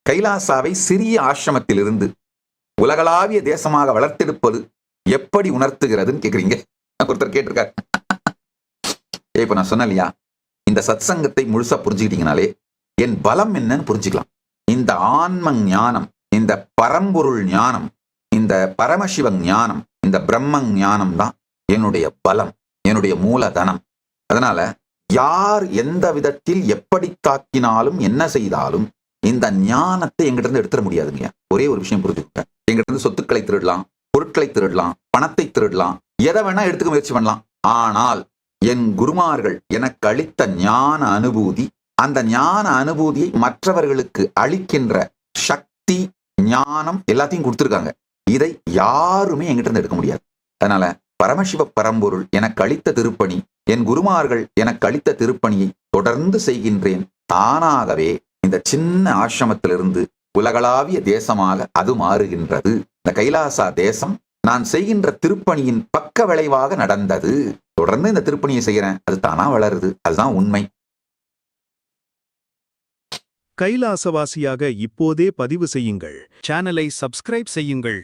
கைலாசாவை சிறிய ஆசிரமத்திலிருந்து உலகளாவிய தேசமாக வளர்த்தெடுப்பது எப்படி உணர்த்துகிறதுன்னு கேக்குறீங்க. ஒருத்தர் கேட்டிருக்காரு. இப்ப நான் சொன்னேன் இல்லையா, இந்த சத் சங்கத்தை முழுசா புரிஞ்சுக்கிட்டீங்கனாலே என் பலம் என்னன்னு புரிஞ்சுக்கலாம். இந்த ஆன்ம ஞானம், இந்த பரம்பொருள் ஞானம், இந்த பரமசிவ ஞானம், இந்த பிரம்ம ஞானம் தான் என்னுடைய பலம், என்னுடைய மூலதனம். அதனால யார் எந்த விதத்தில் எப்படி தாக்கினாலும் என்ன செய்தாலும் இந்த ஞானத்தை எங்கிட்ட இருந்து எடுத்துட முடியாதுங்க. ஒரே ஒரு விஷயம் புரிஞ்சுக்கிட்டேன். எங்கிட்ட இருந்து சொத்துக்களை திருடலாம், பொருட்களை திருடலாம், பணத்தை திருடலாம், எதை வேணா எடுத்துக்க முயற்சி பண்ணலாம். ஆனால் என் குருமார்கள் எனக்கு அளித்த ஞான அனுபூதி, அந்த ஞான அனுபூதியை மற்றவர்களுக்கு அளிக்கின்ற சக்தி, ஞானம் எல்லாத்தையும் கொடுத்துருக்காங்க. இதை யாருமே எங்கிட்ட இருந்து எடுக்க முடியாது. அதனால பரமசிவ பரம்பொருள் எனக்கு அளித்த திருப்பணி, என் குருமார்கள் எனக்கு அளித்த திருப்பணியை தொடர்ந்து செய்கின்றேன். தானாகவே இந்த சின்ன ஆசிரமத்திலிருந்து உலகளாவிய தேசமாக அது மாறுகின்றது. இந்த கைலாசா தேசம் நான் செய்கின்ற திருப்பணியின் பக்க விளைவாக நடந்தது. தொடர்ந்து இந்த திருப்பணியை செய்கிறேன், அது தானா வளருது. அதுதான் உண்மை. கைலாசவாசியாக இப்போதே பதிவு செய்யுங்கள். சேனலை சப்ஸ்கிரைப் செய்யுங்கள்.